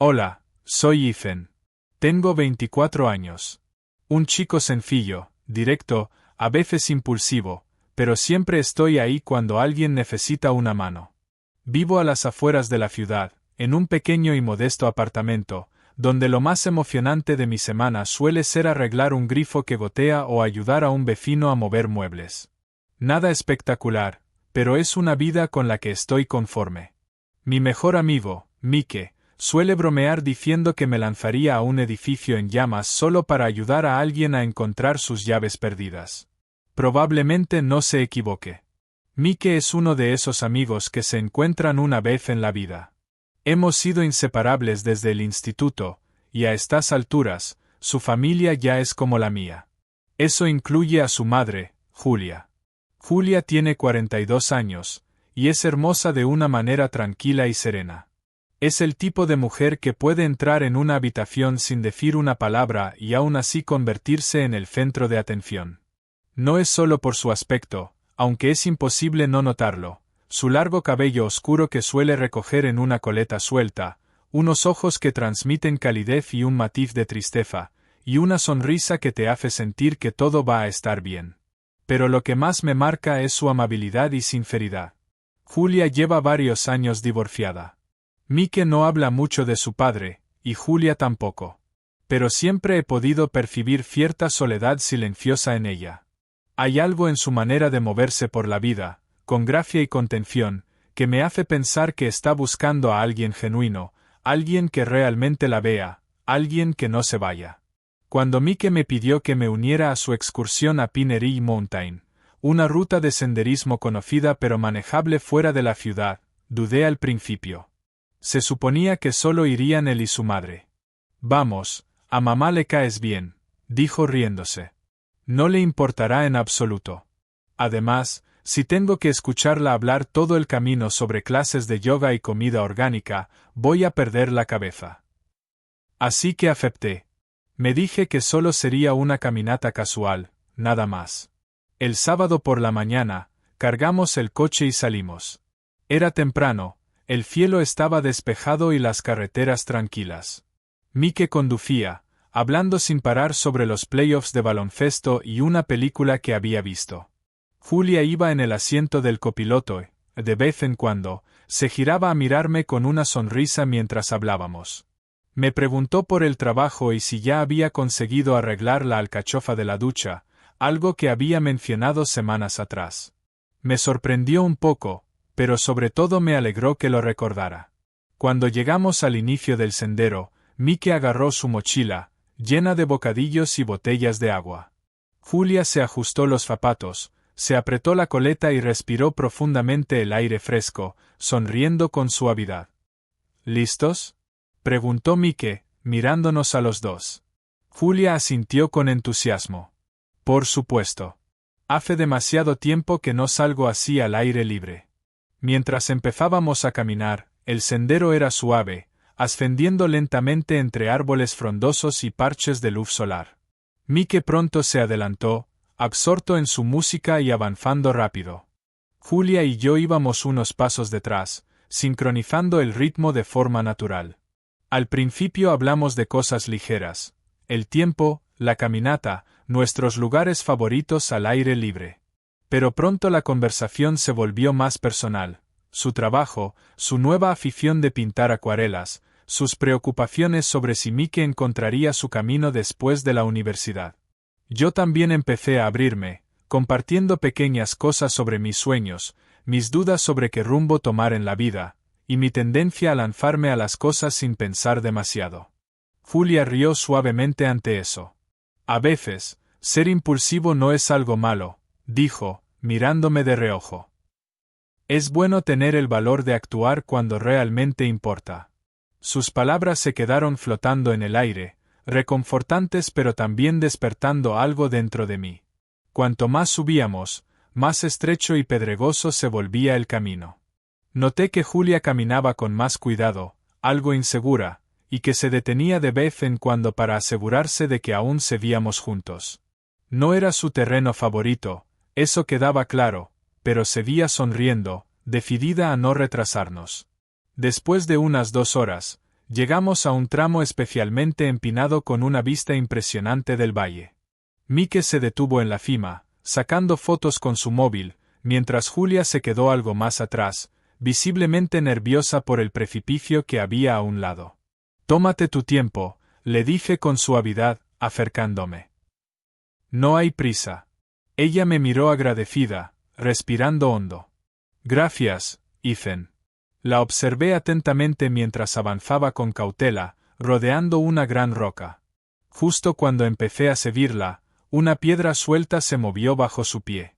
Hola, soy Ethan. Tengo 24 años. Un chico sencillo, directo, a veces impulsivo, pero siempre estoy ahí cuando alguien necesita una mano. Vivo a las afueras de la ciudad, en un pequeño y modesto apartamento, donde lo más emocionante de mi semana suele ser arreglar un grifo que gotea o ayudar a un vecino a mover muebles. Nada espectacular, pero es una vida con la que estoy conforme. Mi mejor amigo, Mike, suele bromear diciendo que me lanzaría a un edificio en llamas solo para ayudar a alguien a encontrar sus llaves perdidas. Probablemente no se equivoque. Mike es uno de esos amigos que se encuentran una vez en la vida. Hemos sido inseparables desde el instituto, y a estas alturas, su familia ya es como la mía. Eso incluye a su madre, Julia. Julia tiene 42 años, y es hermosa de una manera tranquila y serena. Es el tipo de mujer que puede entrar en una habitación sin decir una palabra y aún así convertirse en el centro de atención. No es solo por su aspecto, aunque es imposible no notarlo, su largo cabello oscuro que suele recoger en una coleta suelta, unos ojos que transmiten calidez y un matiz de tristeza, y una sonrisa que te hace sentir que todo va a estar bien. Pero lo que más me marca es su amabilidad y sinceridad. Julia lleva varios años divorciada. Mike no habla mucho de su padre, y Julia tampoco. Pero siempre he podido percibir cierta soledad silenciosa en ella. Hay algo en su manera de moverse por la vida, con gracia y contención, que me hace pensar que está buscando a alguien genuino, alguien que realmente la vea, alguien que no se vaya. Cuando Mike me pidió que me uniera a su excursión a Pinery Mountain, una ruta de senderismo conocida pero manejable fuera de la ciudad, dudé al principio. Se suponía que solo irían él y su madre. Vamos, a mamá le caes bien, dijo riéndose. No le importará en absoluto. Además, si tengo que escucharla hablar todo el camino sobre clases de yoga y comida orgánica, voy a perder la cabeza. Así que acepté. Me dije que solo sería una caminata casual, nada más. El sábado por la mañana, cargamos el coche y salimos. Era temprano. El cielo estaba despejado y las carreteras tranquilas. Mike conducía, hablando sin parar sobre los playoffs de baloncesto y una película que había visto. Julia iba en el asiento del copiloto y, de vez en cuando, se giraba a mirarme con una sonrisa mientras hablábamos. Me preguntó por el trabajo y si ya había conseguido arreglar la alcachofa de la ducha, algo que había mencionado semanas atrás. Me sorprendió un poco, pero sobre todo me alegró que lo recordara. Cuando llegamos al inicio del sendero, Mike agarró su mochila, llena de bocadillos y botellas de agua. Julia se ajustó los zapatos, se apretó la coleta y respiró profundamente el aire fresco, sonriendo con suavidad. ¿Listos?, preguntó Mike, mirándonos a los dos. Julia asintió con entusiasmo. Por supuesto. Hace demasiado tiempo que no salgo así al aire libre. Mientras empezábamos a caminar, el sendero era suave, ascendiendo lentamente entre árboles frondosos y parches de luz solar. Mike pronto se adelantó, absorto en su música y avanzando rápido. Julia y yo íbamos unos pasos detrás, sincronizando el ritmo de forma natural. Al principio hablamos de cosas ligeras, el tiempo, la caminata, nuestros lugares favoritos al aire libre. Pero pronto la conversación se volvió más personal. Su trabajo, su nueva afición de pintar acuarelas, sus preocupaciones sobre si Mike encontraría su camino después de la universidad. Yo también empecé a abrirme, compartiendo pequeñas cosas sobre mis sueños, mis dudas sobre qué rumbo tomar en la vida, y mi tendencia a lanzarme a las cosas sin pensar demasiado. Julia rió suavemente ante eso. A veces, ser impulsivo no es algo malo, dijo, mirándome de reojo. Es bueno tener el valor de actuar cuando realmente importa. Sus palabras se quedaron flotando en el aire, reconfortantes pero también despertando algo dentro de mí. Cuanto más subíamos, más estrecho y pedregoso se volvía el camino. Noté que Julia caminaba con más cuidado, algo insegura, y que se detenía de vez en cuando para asegurarse de que aún seguíamos juntos. No era su terreno favorito, eso quedaba claro, pero seguía sonriendo, decidida a no retrasarnos. Después de unas 2 horas, Llegamos a un tramo especialmente empinado con una vista impresionante del valle. Mike se detuvo en la cima, sacando fotos con su móvil, mientras Julia se quedó algo más atrás, visiblemente nerviosa por el precipicio que había a un lado. «Tómate tu tiempo», le dije con suavidad, acercándome. «No hay prisa». Ella me miró agradecida, respirando hondo. «Gracias, Ethan». La observé atentamente mientras avanzaba con cautela, rodeando una gran roca. Justo cuando empecé a seguirla, una piedra suelta se movió bajo su pie.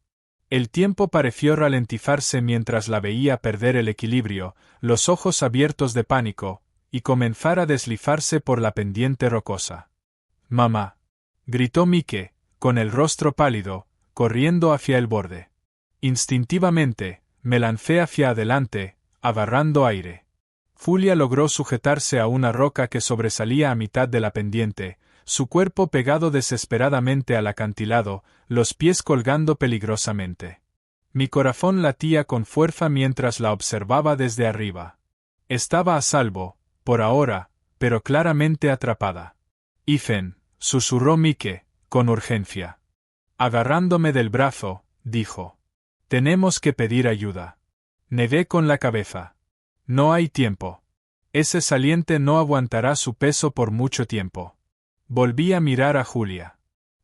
El tiempo pareció ralentizarse mientras la veía perder el equilibrio, los ojos abiertos de pánico, y comenzar a deslizarse por la pendiente rocosa. «Mamá», gritó Mike, con el rostro pálido, corriendo hacia el borde. Instintivamente, me lancé hacia adelante, agarrando aire. Julia logró sujetarse a una roca que sobresalía a mitad de la pendiente, su cuerpo pegado desesperadamente al acantilado, los pies colgando peligrosamente. Mi corazón latía con fuerza mientras la observaba desde arriba. Estaba a salvo, por ahora, pero claramente atrapada. «Ethan», susurró Mike, con urgencia. Agarrándome del brazo, dijo. «Tenemos que pedir ayuda». Negué con la cabeza. «No hay tiempo. Ese saliente no aguantará su peso por mucho tiempo». Volví a mirar a Julia.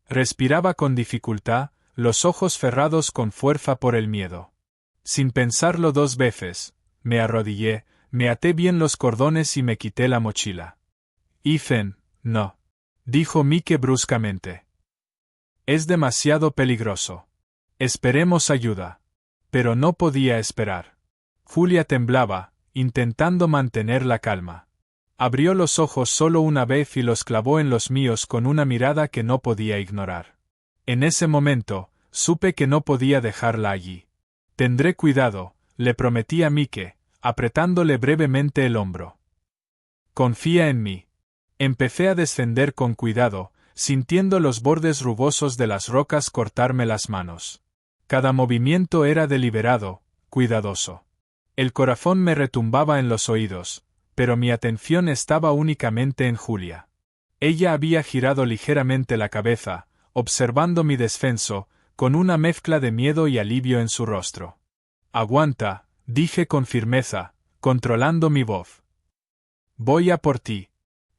Respiraba con dificultad, los ojos cerrados con fuerza por el miedo. Sin pensarlo 2 veces, me arrodillé, me até bien los cordones y me quité la mochila. «Ethan, no», dijo Mike bruscamente. «Es demasiado peligroso. Esperemos ayuda». Pero no podía esperar. Julia temblaba, intentando mantener la calma. Abrió los ojos solo una vez y los clavó en los míos con una mirada que no podía ignorar. En ese momento, supe que no podía dejarla allí. «Tendré cuidado», le prometí a Mike, apretándole brevemente el hombro. «Confía en mí». Empecé a descender con cuidado, sintiendo los bordes rugosos de las rocas cortarme las manos. Cada movimiento era deliberado, cuidadoso. El corazón me retumbaba en los oídos, pero mi atención estaba únicamente en Julia. Ella había girado ligeramente la cabeza, observando mi descenso, con una mezcla de miedo y alivio en su rostro. «Aguanta», dije con firmeza, controlando mi voz. «Voy a por ti».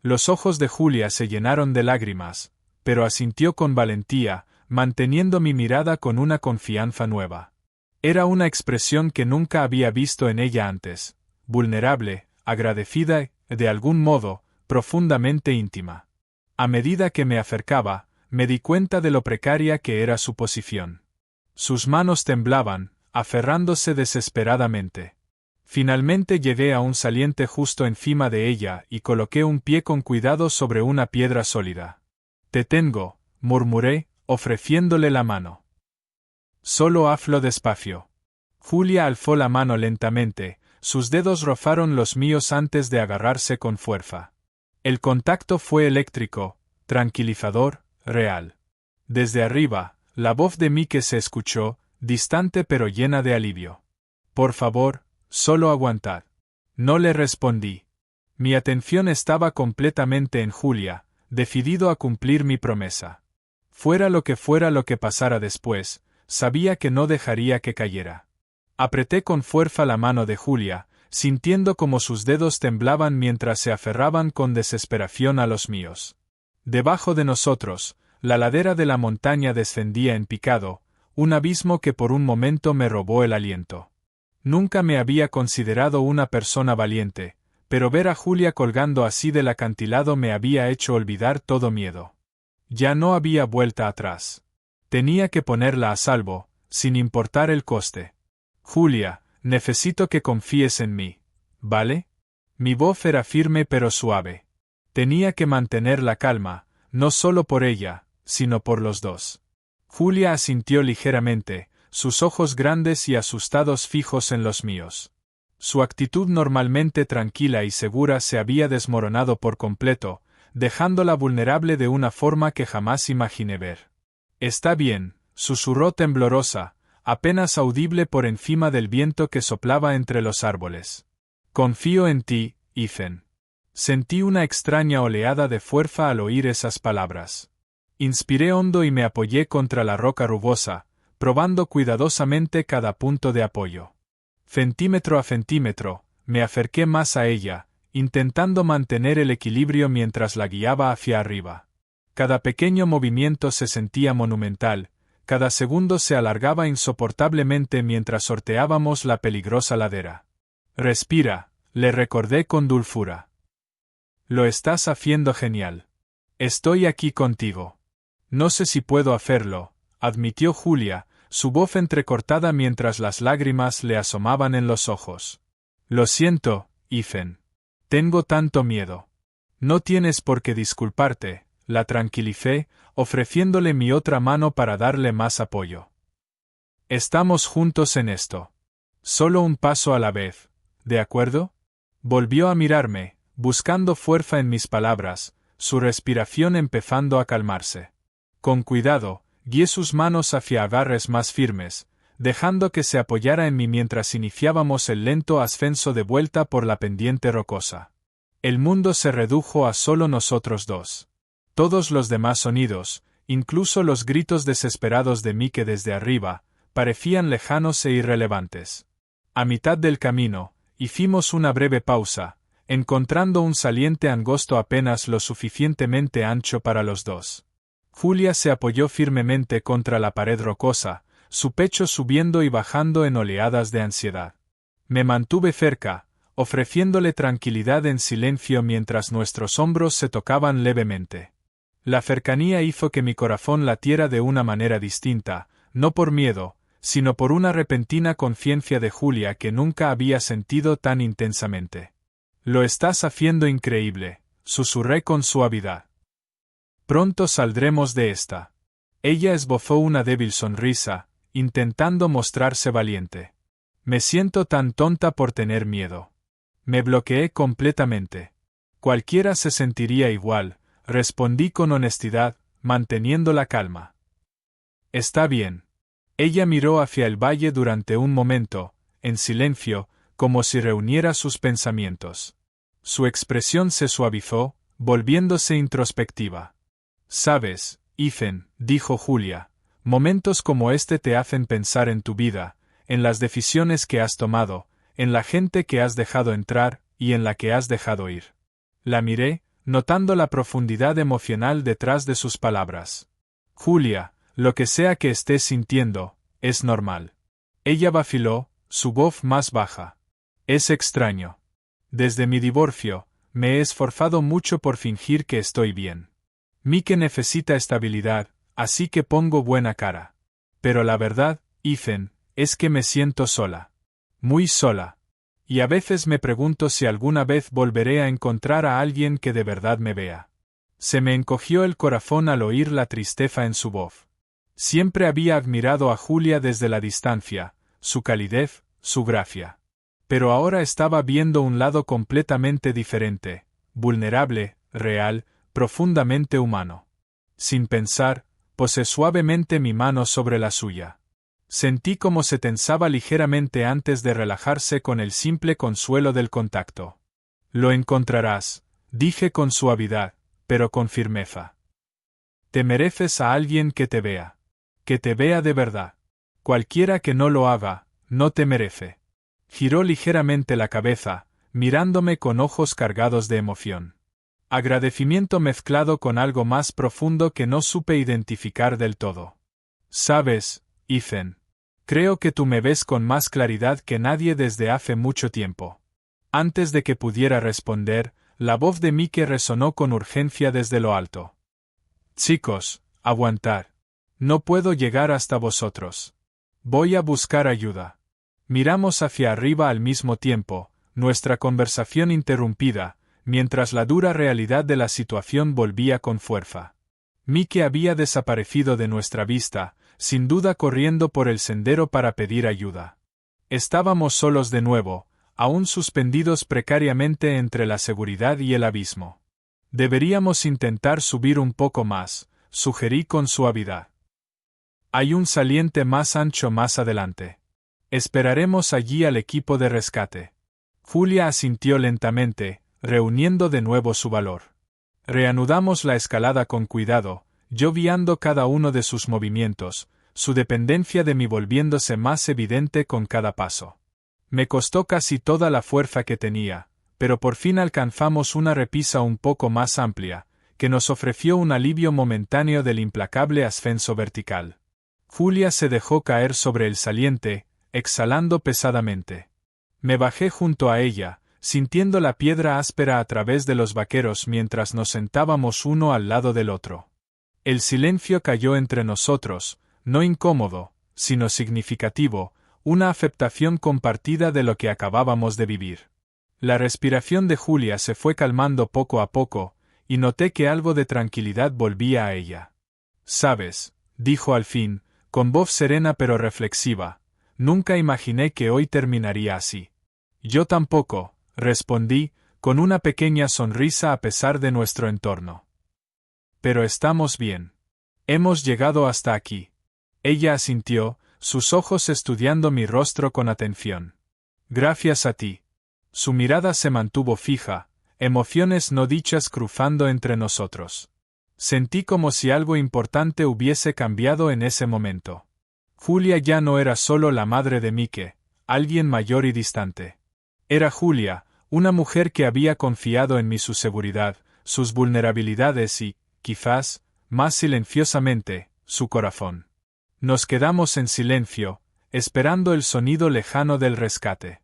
Los ojos de Julia se llenaron de lágrimas, pero asintió con valentía, manteniendo mi mirada con una confianza nueva. Era una expresión que nunca había visto en ella antes, vulnerable, agradecida y, de algún modo, profundamente íntima. A medida que me acercaba, me di cuenta de lo precaria que era su posición. Sus manos temblaban, aferrándose desesperadamente. Finalmente llegué a un saliente justo encima de ella y coloqué un pie con cuidado sobre una piedra sólida. «Te tengo», murmuré, ofreciéndole la mano. «Solo hazlo despacio». Julia alzó la mano lentamente, sus dedos rozaron los míos antes de agarrarse con fuerza. El contacto fue eléctrico, tranquilizador, real. Desde arriba, la voz de Mike se escuchó, distante pero llena de alivio. «Por favor, solo aguantad». No le respondí. Mi atención estaba completamente en Julia, decidido a cumplir mi promesa. Fuera lo que pasara después, sabía que no dejaría que cayera. Apreté con fuerza la mano de Julia, sintiendo como sus dedos temblaban mientras se aferraban con desesperación a los míos. Debajo de nosotros, la ladera de la montaña descendía en picado, un abismo que por un momento me robó el aliento. Nunca me había considerado una persona valiente, pero ver a Julia colgando así del acantilado me había hecho olvidar todo miedo. Ya no había vuelta atrás. Tenía que ponerla a salvo, sin importar el coste. «Julia, necesito que confíes en mí, ¿vale?» Mi voz era firme pero suave. Tenía que mantener la calma, no solo por ella, sino por los dos. Julia asintió ligeramente, sus ojos grandes y asustados fijos en los míos. Su actitud normalmente tranquila y segura se había desmoronado por completo, dejándola vulnerable de una forma que jamás imaginé ver. «Está bien», susurró temblorosa, apenas audible por encima del viento que soplaba entre los árboles. «Confío en ti, Ethan». Sentí una extraña oleada de fuerza al oír esas palabras. Inspiré hondo y me apoyé contra la roca rugosa, probando cuidadosamente cada punto de apoyo. Centímetro a centímetro, me acerqué más a ella, intentando mantener el equilibrio mientras la guiaba hacia arriba. Cada pequeño movimiento se sentía monumental, cada segundo se alargaba insoportablemente mientras sorteábamos la peligrosa ladera. Respira, le recordé con dulzura. Lo estás haciendo genial. Estoy aquí contigo. No sé si puedo hacerlo, admitió Julia, su voz entrecortada mientras las lágrimas le asomaban en los ojos. Lo siento, Ethan. Tengo tanto miedo. No tienes por qué disculparte, la tranquilicé, ofreciéndole mi otra mano para darle más apoyo. Estamos juntos en esto. Solo un paso a la vez, ¿de acuerdo? Volvió a mirarme, buscando fuerza en mis palabras, su respiración empezando a calmarse. Con cuidado, guié sus manos hacia agarres más firmes, dejando que se apoyara en mí mientras iniciábamos el lento ascenso de vuelta por la pendiente rocosa. El mundo se redujo a solo nosotros dos. Todos los demás sonidos, incluso los gritos desesperados de Mike desde arriba, parecían lejanos e irrelevantes. A mitad del camino, hicimos una breve pausa, encontrando un saliente angosto apenas lo suficientemente ancho para los dos. Julia se apoyó firmemente contra la pared rocosa, su pecho subiendo y bajando en oleadas de ansiedad. Me mantuve cerca, ofreciéndole tranquilidad en silencio mientras nuestros hombros se tocaban levemente. La cercanía hizo que mi corazón latiera de una manera distinta, no por miedo, sino por una repentina conciencia de Julia que nunca había sentido tan intensamente. Lo estás haciendo increíble, susurré con suavidad. Pronto saldremos de esta. Ella esbozó una débil sonrisa, intentando mostrarse valiente. Me siento tan tonta por tener miedo. Me bloqueé completamente. Cualquiera se sentiría igual, respondí con honestidad, manteniendo la calma. Está bien. Ella miró hacia el valle durante un momento, en silencio, como si reuniera sus pensamientos. Su expresión se suavizó, volviéndose introspectiva. Sabes, Ethan, dijo Julia, momentos como este te hacen pensar en tu vida, en las decisiones que has tomado, en la gente que has dejado entrar y en la que has dejado ir. La miré, notando la profundidad emocional detrás de sus palabras. Julia, lo que sea que estés sintiendo, es normal. Ella vaciló, su voz más baja. Es extraño. Desde mi divorcio, me he esforzado mucho por fingir que estoy bien. Mike necesita estabilidad, así que pongo buena cara. Pero la verdad, Ethan, es que me siento sola. Muy sola. Y a veces me pregunto si alguna vez volveré a encontrar a alguien que de verdad me vea. Se me encogió el corazón al oír la tristeza en su voz. Siempre había admirado a Julia desde la distancia, su calidez, su gracia. Pero ahora estaba viendo un lado completamente diferente, vulnerable, real, profundamente humano. Sin pensar, posé suavemente mi mano sobre la suya. Sentí cómo se tensaba ligeramente antes de relajarse con el simple consuelo del contacto. Lo encontrarás, dije con suavidad, pero con firmeza. Te mereces a alguien que te vea. Que te vea de verdad. Cualquiera que no lo haga, no te merece. Giró ligeramente la cabeza, mirándome con ojos cargados de emoción. Agradecimiento mezclado con algo más profundo que no supe identificar del todo. Sabes, Ethan, creo que tú me ves con más claridad que nadie desde hace mucho tiempo. Antes de que pudiera responder, la voz de Mike resonó con urgencia desde lo alto. Chicos, aguantad. No puedo llegar hasta vosotros. Voy a buscar ayuda. Miramos hacia arriba al mismo tiempo, nuestra conversación interrumpida, mientras la dura realidad de la situación volvía con fuerza. Mike había desaparecido de nuestra vista, sin duda corriendo por el sendero para pedir ayuda. Estábamos solos de nuevo, aún suspendidos precariamente entre la seguridad y el abismo. Deberíamos intentar subir un poco más, sugerí con suavidad. Hay un saliente más ancho más adelante. Esperaremos allí al equipo de rescate. Julia asintió lentamente, reuniendo de nuevo su valor. Reanudamos la escalada con cuidado, yo guiando cada uno de sus movimientos, su dependencia de mí volviéndose más evidente con cada paso. Me costó casi toda la fuerza que tenía, pero por fin alcanzamos una repisa un poco más amplia, que nos ofreció un alivio momentáneo del implacable ascenso vertical. Julia se dejó caer sobre el saliente, exhalando pesadamente. Me bajé junto a ella, sintiendo la piedra áspera a través de los vaqueros mientras nos sentábamos uno al lado del otro. El silencio cayó entre nosotros, no incómodo, sino significativo, una aceptación compartida de lo que acabábamos de vivir. La respiración de Julia se fue calmando poco a poco, y noté que algo de tranquilidad volvía a ella. «Sabes», dijo al fin, con voz serena pero reflexiva, «nunca imaginé que hoy terminaría así». «Yo tampoco», respondí, con una pequeña sonrisa a pesar de nuestro entorno. «Pero estamos bien. Hemos llegado hasta aquí». Ella asintió, sus ojos estudiando mi rostro con atención. «Gracias a ti». Su mirada se mantuvo fija, emociones no dichas cruzando entre nosotros. Sentí como si algo importante hubiese cambiado en ese momento. Julia ya no era solo la madre de Mike, alguien mayor y distante. Era Julia, una mujer que había confiado en mí su seguridad, sus vulnerabilidades y, quizás, más silenciosamente, su corazón. Nos quedamos en silencio, esperando el sonido lejano del rescate.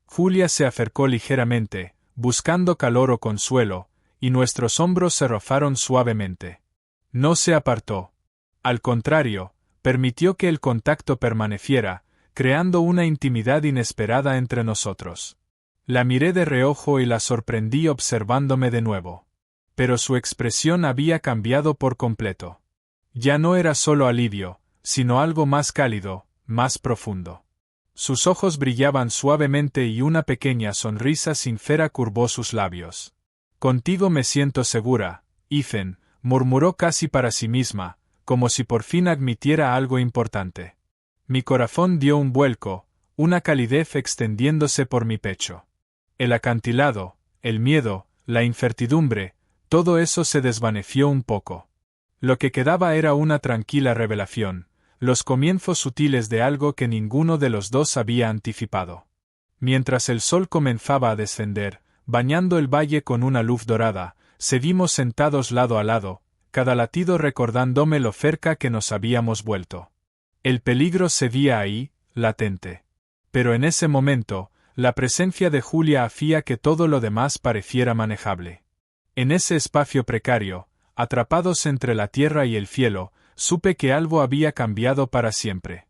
Julia se acercó ligeramente, buscando calor o consuelo, y nuestros hombros se rozaron suavemente. No se apartó. Al contrario, permitió que el contacto permaneciera, creando una intimidad inesperada entre nosotros. La miré de reojo y la sorprendí observándome de nuevo. Pero su expresión había cambiado por completo. Ya no era solo alivio, sino algo más cálido, más profundo. Sus ojos brillaban suavemente y una pequeña sonrisa sincera curvó sus labios. «Contigo me siento segura, Ethan», murmuró casi para sí misma, como si por fin admitiera algo importante. Mi corazón dio un vuelco, una calidez extendiéndose por mi pecho. El acantilado, el miedo, la incertidumbre, todo eso se desvaneció un poco. Lo que quedaba era una tranquila revelación, los comienzos sutiles de algo que ninguno de los dos había anticipado. Mientras el sol comenzaba a descender, bañando el valle con una luz dorada, seguimos sentados lado a lado, cada latido recordándome lo cerca que nos habíamos vuelto. El peligro seguía ahí, latente. Pero en ese momento, la presencia de Julia hacía que todo lo demás pareciera manejable. En ese espacio precario, atrapados entre la tierra y el cielo, supe que algo había cambiado para siempre.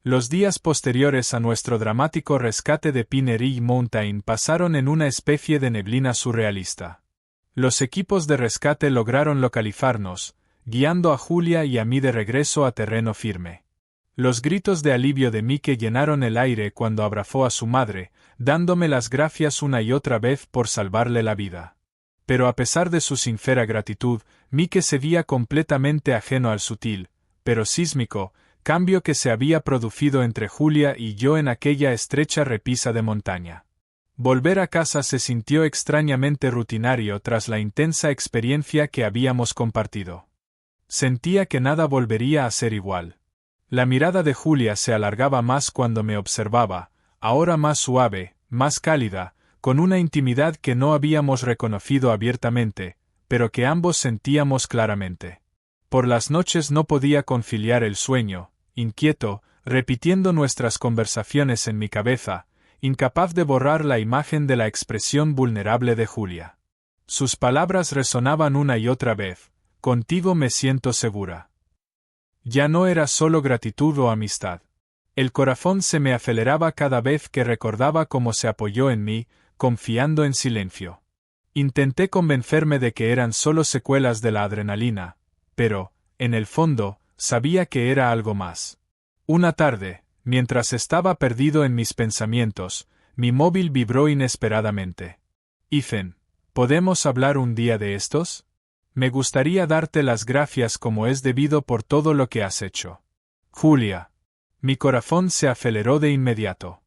Los días posteriores a nuestro dramático rescate de Pinery Mountain pasaron en una especie de neblina surrealista. Los equipos de rescate lograron localizarnos, guiando a Julia y a mí de regreso a terreno firme. Los gritos de alivio de Mike llenaron el aire cuando abrazó a su madre, dándome las gracias una y otra vez por salvarle la vida. Pero a pesar de su sincera gratitud, Mike se veía completamente ajeno al sutil, pero sísmico, cambio que se había producido entre Julia y yo en aquella estrecha repisa de montaña. Volver a casa se sintió extrañamente rutinario tras la intensa experiencia que habíamos compartido. Sentía que nada volvería a ser igual. La mirada de Julia se alargaba más cuando me observaba, ahora más suave, más cálida, con una intimidad que no habíamos reconocido abiertamente, pero que ambos sentíamos claramente. Por las noches no podía conciliar el sueño, inquieto, repitiendo nuestras conversaciones en mi cabeza, incapaz de borrar la imagen de la expresión vulnerable de Julia. Sus palabras resonaban una y otra vez, «Contigo me siento segura». Ya no era solo gratitud o amistad. El corazón se me aceleraba cada vez que recordaba cómo se apoyó en mí, confiando en silencio. Intenté convencerme de que eran solo secuelas de la adrenalina, pero, en el fondo, sabía que era algo más. Una tarde, mientras estaba perdido en mis pensamientos, mi móvil vibró inesperadamente. «Ethan, ¿podemos hablar un día de estos? Me gustaría darte las gracias como es debido por todo lo que has hecho». «Julia». Mi corazón se aceleró de inmediato.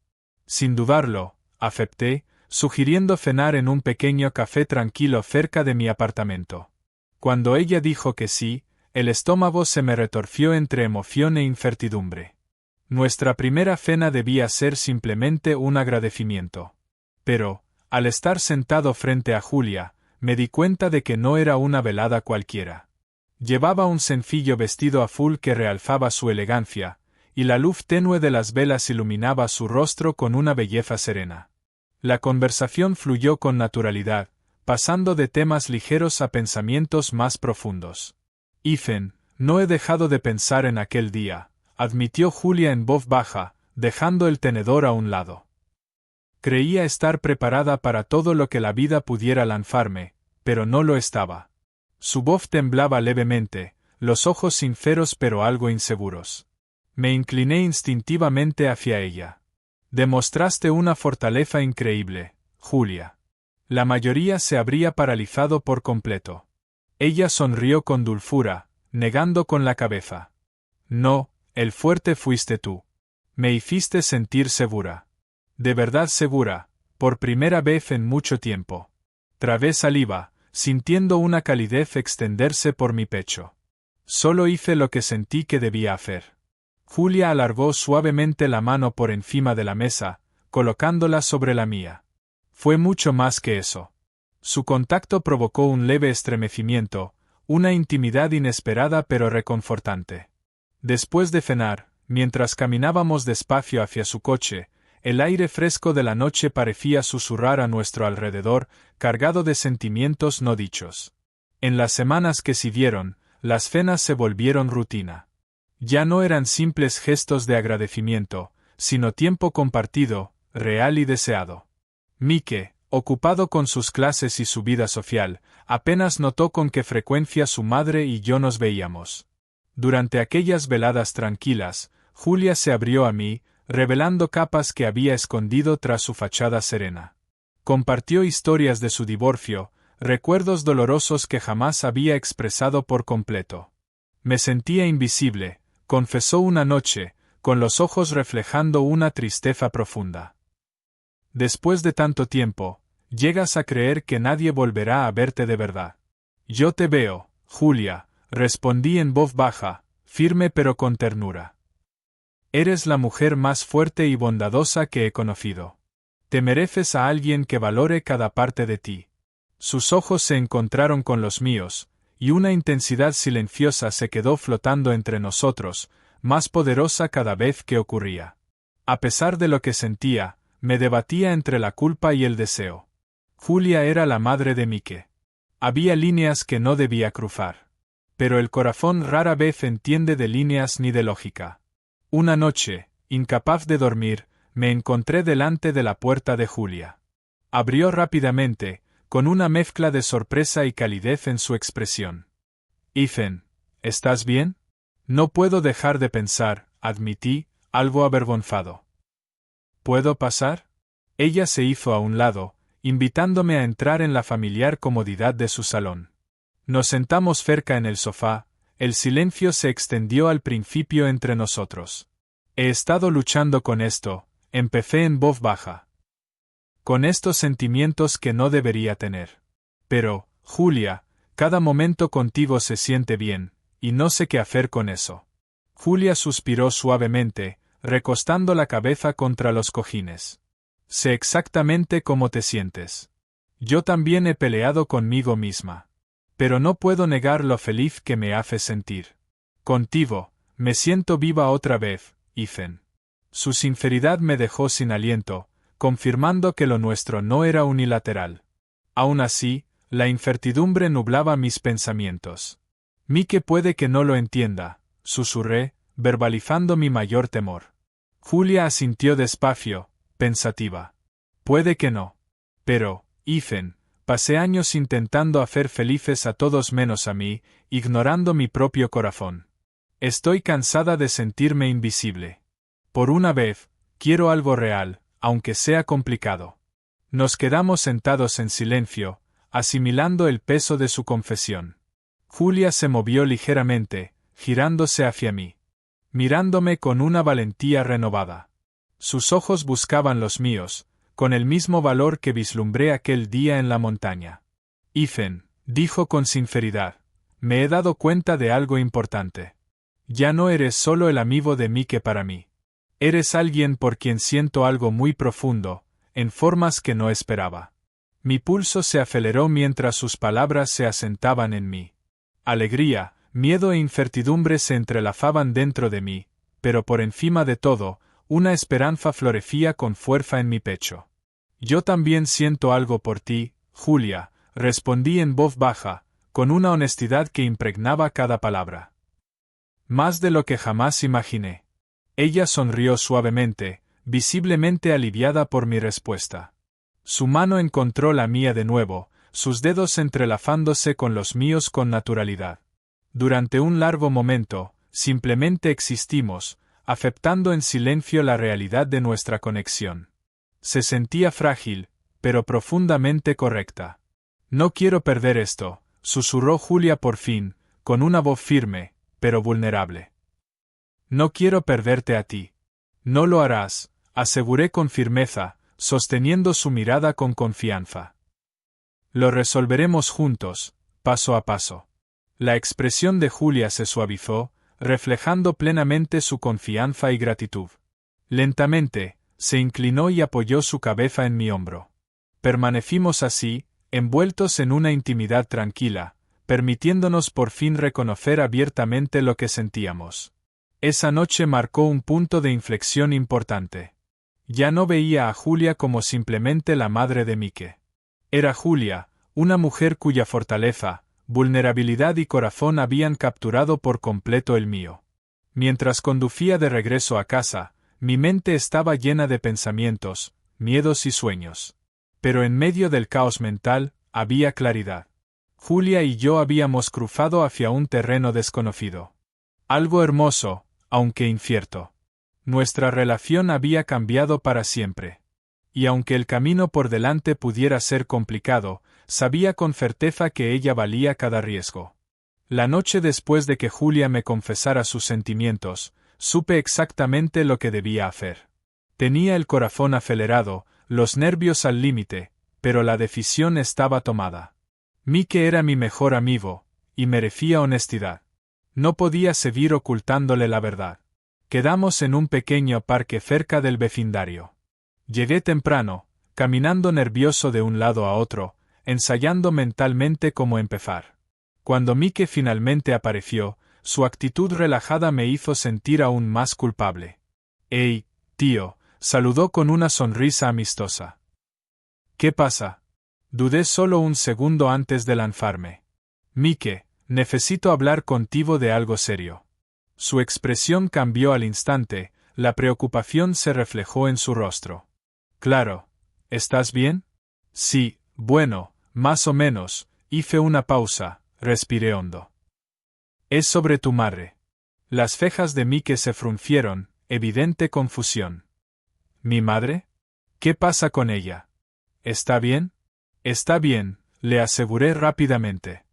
Sin dudarlo, acepté, sugiriendo cenar en un pequeño café tranquilo cerca de mi apartamento. Cuando ella dijo que sí, el estómago se me retorció entre emoción e incertidumbre. Nuestra primera cena debía ser simplemente un agradecimiento. Pero, al estar sentado frente a Julia, me di cuenta de que no era una velada cualquiera. Llevaba un sencillo vestido azul que realzaba su elegancia, y la luz tenue de las velas iluminaba su rostro con una belleza serena. La conversación fluyó con naturalidad, pasando de temas ligeros a pensamientos más profundos. Ethan, no he dejado de pensar en aquel día, admitió Julia en voz baja, dejando el tenedor a un lado. Creía estar preparada para todo lo que la vida pudiera lanzarme, pero no lo estaba. Su voz temblaba levemente, los ojos sinceros pero algo inseguros. Me incliné instintivamente hacia ella. Demostraste una fortaleza increíble, Julia. La mayoría se habría paralizado por completo. Ella sonrió con dulzura, negando con la cabeza. No, el fuerte fuiste tú. Me hiciste sentir segura. De verdad segura, por primera vez en mucho tiempo. Trabé saliva, sintiendo una calidez extenderse por mi pecho. Solo hice lo que sentí que debía hacer. Julia alargó suavemente la mano por encima de la mesa, colocándola sobre la mía. Fue mucho más que eso. Su contacto provocó un leve estremecimiento, una intimidad inesperada pero reconfortante. Después de cenar, mientras caminábamos despacio hacia su coche, el aire fresco de la noche parecía susurrar a nuestro alrededor, cargado de sentimientos no dichos. En las semanas que siguieron, las cenas se volvieron rutina. Ya no eran simples gestos de agradecimiento, sino tiempo compartido, real y deseado. Mike, ocupado con sus clases y su vida social, apenas notó con qué frecuencia su madre y yo nos veíamos. Durante aquellas veladas tranquilas, Julia se abrió a mí, revelando capas que había escondido tras su fachada serena. Compartió historias de su divorcio, recuerdos dolorosos que jamás había expresado por completo. Me sentía invisible, confesó una noche, con los ojos reflejando una tristeza profunda. Después de tanto tiempo, llegas a creer que nadie volverá a verte de verdad. Yo te veo, Julia, respondí en voz baja, firme pero con ternura. Eres la mujer más fuerte y bondadosa que he conocido. Te mereces a alguien que valore cada parte de ti. Sus ojos se encontraron con los míos, y una intensidad silenciosa se quedó flotando entre nosotros, más poderosa cada vez que ocurría. A pesar de lo que sentía, me debatía entre la culpa y el deseo. Julia era la madre de Mike. Había líneas que no debía cruzar. Pero el corazón rara vez entiende de líneas ni de lógica. Una noche, incapaz de dormir, me encontré delante de la puerta de Julia. Abrió rápidamente, con una mezcla de sorpresa y calidez en su expresión. Ethan, ¿estás bien? No puedo dejar de pensar, admití, algo avergonzado. ¿Puedo pasar? Ella se hizo a un lado, invitándome a entrar en la familiar comodidad de su salón. Nos sentamos cerca en el sofá, el silencio se extendió al principio entre nosotros. He estado luchando con esto, empecé en voz baja. Con estos sentimientos que no debería tener. Pero, Julia, cada momento contigo se siente bien, y no sé qué hacer con eso. Julia suspiró suavemente, recostando la cabeza contra los cojines. Sé exactamente cómo te sientes. Yo también he peleado conmigo misma. Pero no puedo negar lo feliz que me hace sentir. Contigo, me siento viva otra vez, Ethan. Su sinceridad me dejó sin aliento, confirmando que lo nuestro no era unilateral. Aún así, la incertidumbre nublaba mis pensamientos. Mike puede que no lo entienda, susurré, verbalizando mi mayor temor. Julia asintió despacio, pensativa. Puede que no. Pero, Ethan, pasé años intentando hacer felices a todos menos a mí, ignorando mi propio corazón. Estoy cansada de sentirme invisible. Por una vez, quiero algo real, aunque sea complicado. Nos quedamos sentados en silencio, asimilando el peso de su confesión. Julia se movió ligeramente, girándose hacia mí. Mirándome con una valentía renovada. Sus ojos buscaban los míos, con el mismo valor que vislumbré aquel día en la montaña. Ethan, dijo con sinceridad, me he dado cuenta de algo importante. Ya no eres solo el amigo de Mike para mí. Eres alguien por quien siento algo muy profundo, en formas que no esperaba. Mi pulso se aceleró mientras sus palabras se asentaban en mí. Alegría, miedo e incertidumbre se entrelazaban dentro de mí, pero por encima de todo, una esperanza florecía con fuerza en mi pecho. Yo también siento algo por ti, Julia, respondí en voz baja, con una honestidad que impregnaba cada palabra. Más de lo que jamás imaginé. Ella sonrió suavemente, visiblemente aliviada por mi respuesta. Su mano encontró la mía de nuevo, sus dedos entrelazándose con los míos con naturalidad. Durante un largo momento, simplemente existimos, aceptando en silencio la realidad de nuestra conexión. Se sentía frágil, pero profundamente correcta. No quiero perder esto, susurró Julia por fin, con una voz firme, pero vulnerable. No quiero perderte a ti. No lo harás, aseguré con firmeza, sosteniendo su mirada con confianza. Lo resolveremos juntos, paso a paso. La expresión de Julia se suavizó, reflejando plenamente su confianza y gratitud. Lentamente, se inclinó y apoyó su cabeza en mi hombro. Permanecimos así, envueltos en una intimidad tranquila, permitiéndonos por fin reconocer abiertamente lo que sentíamos. Esa noche marcó un punto de inflexión importante. Ya no veía a Julia como simplemente la madre de Mike. Era Julia, una mujer cuya fortaleza, vulnerabilidad y corazón habían capturado por completo el mío. Mientras conducía de regreso a casa, mi mente estaba llena de pensamientos, miedos y sueños. Pero en medio del caos mental, había claridad. Julia y yo habíamos cruzado hacia un terreno desconocido. Algo hermoso, aunque incierto. Nuestra relación había cambiado para siempre. Y aunque el camino por delante pudiera ser complicado, sabía con certeza que ella valía cada riesgo. La noche después de que Julia me confesara sus sentimientos, supe exactamente lo que debía hacer. Tenía el corazón acelerado, los nervios al límite, pero la decisión estaba tomada. Mike era mi mejor amigo, y merecía honestidad. No podía seguir ocultándole la verdad. Quedamos en un pequeño parque cerca del vecindario. Llegué temprano, caminando nervioso de un lado a otro, ensayando mentalmente cómo empezar. Cuando Mike finalmente apareció, su actitud relajada me hizo sentir aún más culpable. «Hey, tío», saludó con una sonrisa amistosa. «¿Qué pasa?» Dudé solo un segundo antes de lanzarme. «Mike, necesito hablar contigo de algo serio». Su expresión cambió al instante, la preocupación se reflejó en su rostro. «Claro. ¿Estás bien?» «Sí, bueno, más o menos», hice una pausa, respiré hondo. «Es sobre tu madre». Las cejas de Mike se fruncieron, evidente confusión. ¿Mi madre? ¿Qué pasa con ella? ¿Está bien? Está bien, le aseguré rápidamente.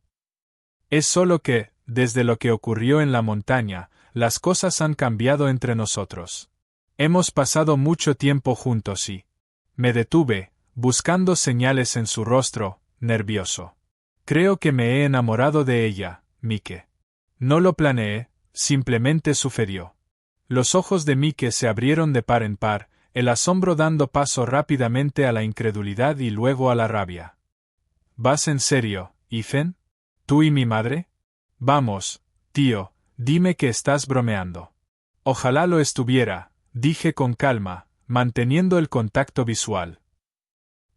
Es solo que, desde lo que ocurrió en la montaña, las cosas han cambiado entre nosotros. Hemos pasado mucho tiempo juntos y... Me detuve, buscando señales en su rostro, nervioso. Creo que me he enamorado de ella, Mike. No lo planeé, simplemente sucedió. Los ojos de Mike se abrieron de par en par, el asombro dando paso rápidamente a la incredulidad y luego a la rabia. ¿Vas en serio, Ethan? ¿Tú y mi madre? Vamos, tío, dime que estás bromeando. Ojalá lo estuviera, dije con calma, manteniendo el contacto visual.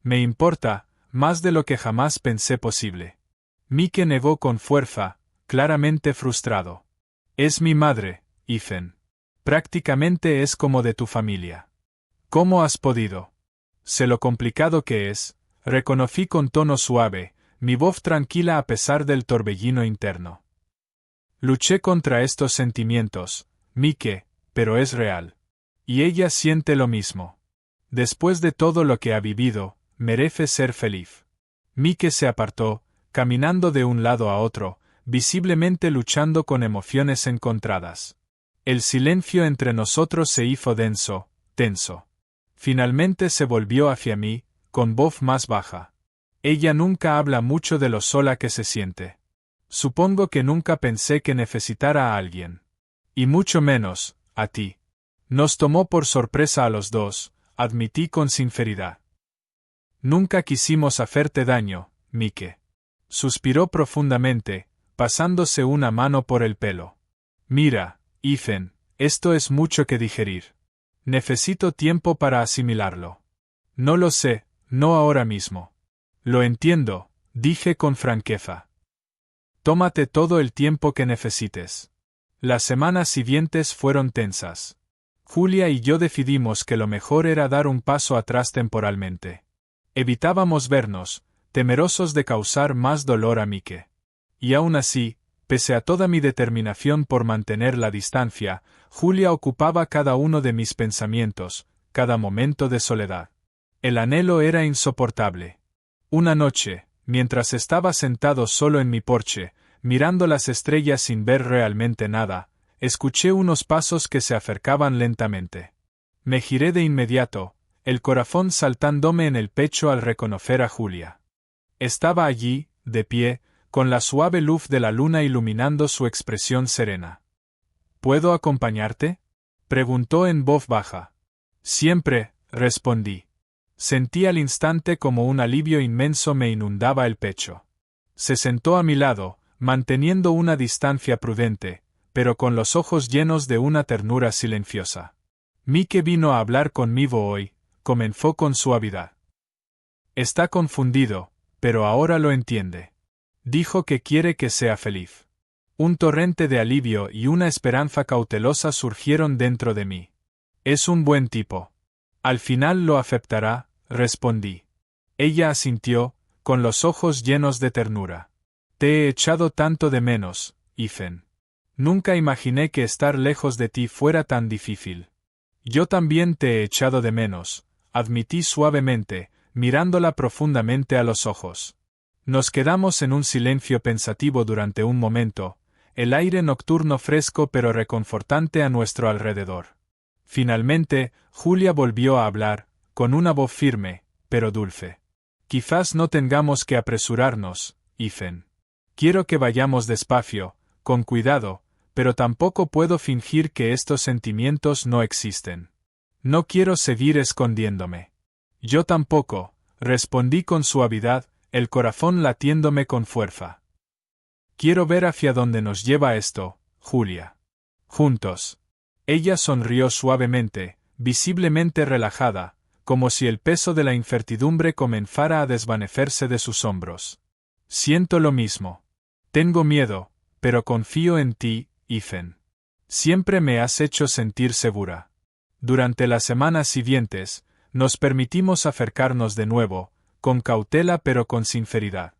Me importa, más de lo que jamás pensé posible. Mike negó con fuerza, claramente frustrado. Es mi madre, Ethan. Prácticamente es como de tu familia. ¿Cómo has podido? Sé lo complicado que es, reconocí con tono suave, mi voz tranquila a pesar del torbellino interno. Luché contra estos sentimientos, Mike, pero es real. Y ella siente lo mismo. Después de todo lo que ha vivido, merece ser feliz. Mike se apartó, caminando de un lado a otro, visiblemente luchando con emociones encontradas. El silencio entre nosotros se hizo denso, tenso. Finalmente se volvió hacia mí, con voz más baja. Ella nunca habla mucho de lo sola que se siente. Supongo que nunca pensé que necesitara a alguien. Y mucho menos, a ti. Nos tomó por sorpresa a los dos, admití con sinceridad. Nunca quisimos hacerte daño, Mike. Suspiró profundamente, pasándose una mano por el pelo. Mira, Ethan, esto es mucho que digerir. Necesito tiempo para asimilarlo. No lo sé, no ahora mismo. Lo entiendo, dije con franqueza. Tómate todo el tiempo que necesites. Las semanas siguientes fueron tensas. Julia y yo decidimos que lo mejor era dar un paso atrás temporalmente. Evitábamos vernos, temerosos de causar más dolor a Mike. Y aún así, pese a toda mi determinación por mantener la distancia, Julia ocupaba cada uno de mis pensamientos, cada momento de soledad. El anhelo era insoportable. Una noche, mientras estaba sentado solo en mi porche, mirando las estrellas sin ver realmente nada, escuché unos pasos que se acercaban lentamente. Me giré de inmediato, el corazón saltándome en el pecho al reconocer a Julia. Estaba allí, de pie, con la suave luz de la luna iluminando su expresión serena. ¿Puedo acompañarte?, preguntó en voz baja. Siempre, respondí. Sentí al instante como un alivio inmenso me inundaba el pecho. Se sentó a mi lado, manteniendo una distancia prudente, pero con los ojos llenos de una ternura silenciosa. Mike vino a hablar conmigo hoy, comenzó con suavidad. Está confundido, pero ahora lo entiende. Dijo que quiere que sea feliz. Un torrente de alivio y una esperanza cautelosa surgieron dentro de mí. Es un buen tipo. Al final lo aceptará, respondí. Ella asintió, con los ojos llenos de ternura. Te he echado tanto de menos, Ethan. Nunca imaginé que estar lejos de ti fuera tan difícil. Yo también te he echado de menos, admití suavemente, mirándola profundamente a los ojos. Nos quedamos en un silencio pensativo durante un momento, el aire nocturno fresco pero reconfortante a nuestro alrededor. Finalmente, Julia volvió a hablar, con una voz firme, pero dulce. Quizás no tengamos que apresurarnos, Ethan. Quiero que vayamos despacio, con cuidado, pero tampoco puedo fingir que estos sentimientos no existen. No quiero seguir escondiéndome. Yo tampoco, respondí con suavidad, el corazón latiéndome con fuerza. Quiero ver hacia dónde nos lleva esto, Julia. Juntos. Ella sonrió suavemente, visiblemente relajada, como si el peso de la incertidumbre comenzara a desvanecerse de sus hombros. Siento lo mismo. Tengo miedo, pero confío en ti, Ethan. Siempre me has hecho sentir segura. Durante las semanas siguientes, nos permitimos acercarnos de nuevo, con cautela pero con sinceridad.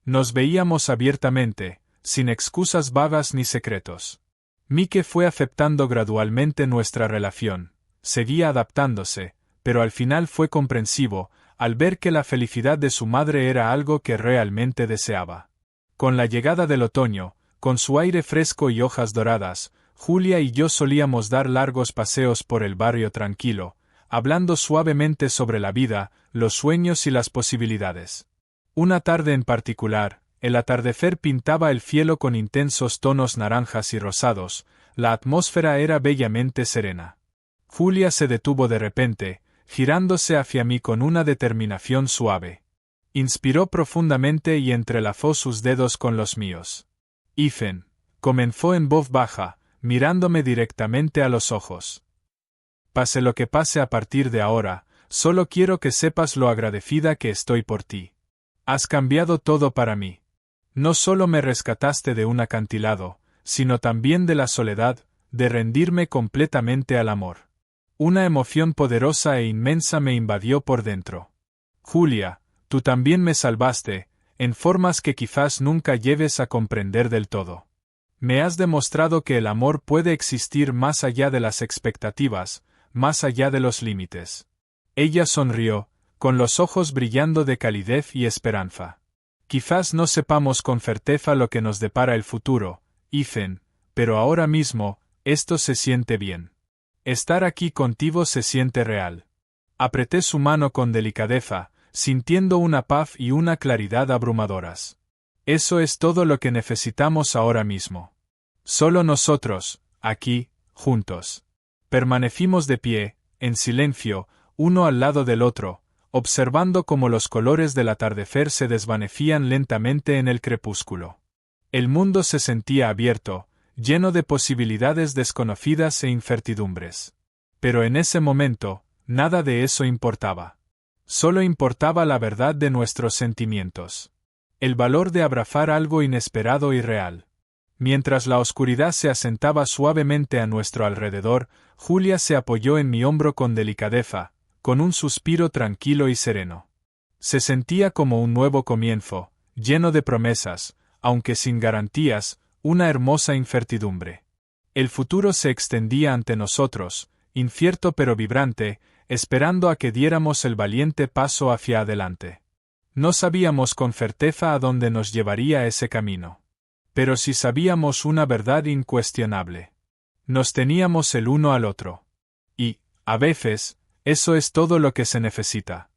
Nos veíamos abiertamente, sin excusas vagas ni secretos. Mike fue aceptando gradualmente nuestra relación, seguía adaptándose, pero al final fue comprensivo, al ver que la felicidad de su madre era algo que realmente deseaba. Con la llegada del otoño, con su aire fresco y hojas doradas, Julia y yo solíamos dar largos paseos por el barrio tranquilo, hablando suavemente sobre la vida, los sueños y las posibilidades. Una tarde en particular, el atardecer pintaba el cielo con intensos tonos naranjas y rosados, la atmósfera era bellamente serena. Julia se detuvo de repente, girándose hacia mí con una determinación suave. Inspiró profundamente y entrelazó sus dedos con los míos. Ethan, comenzó en voz baja, mirándome directamente a los ojos. Pase lo que pase a partir de ahora, solo quiero que sepas lo agradecida que estoy por ti. Has cambiado todo para mí. No solo me rescataste de un acantilado, sino también de la soledad, de rendirme completamente al amor. Una emoción poderosa e inmensa me invadió por dentro. Julia, tú también me salvaste, en formas que quizás nunca lleves a comprender del todo. Me has demostrado que el amor puede existir más allá de las expectativas, más allá de los límites. Ella sonrió, con los ojos brillando de calidez y esperanza. Quizás no sepamos con certeza lo que nos depara el futuro, Ethan, pero ahora mismo, esto se siente bien. Estar aquí contigo se siente real. Apreté su mano con delicadeza, sintiendo una paz y una claridad abrumadoras. Eso es todo lo que necesitamos ahora mismo. Solo nosotros, aquí, juntos. Permanecimos de pie, en silencio, uno al lado del otro, observando cómo los colores del atardecer se desvanecían lentamente en el crepúsculo. El mundo se sentía abierto, lleno de posibilidades desconocidas e incertidumbres. Pero en ese momento, nada de eso importaba. Solo importaba la verdad de nuestros sentimientos. El valor de abrazar algo inesperado y real. Mientras la oscuridad se asentaba suavemente a nuestro alrededor, Julia se apoyó en mi hombro con delicadeza, con un suspiro tranquilo y sereno. Se sentía como un nuevo comienzo, lleno de promesas, aunque sin garantías, una hermosa incertidumbre. El futuro se extendía ante nosotros, incierto pero vibrante, esperando a que diéramos el valiente paso hacia adelante. No sabíamos con certeza a dónde nos llevaría ese camino. Pero sí sabíamos una verdad incuestionable. Nos teníamos el uno al otro. Y, a veces, eso es todo lo que se necesita.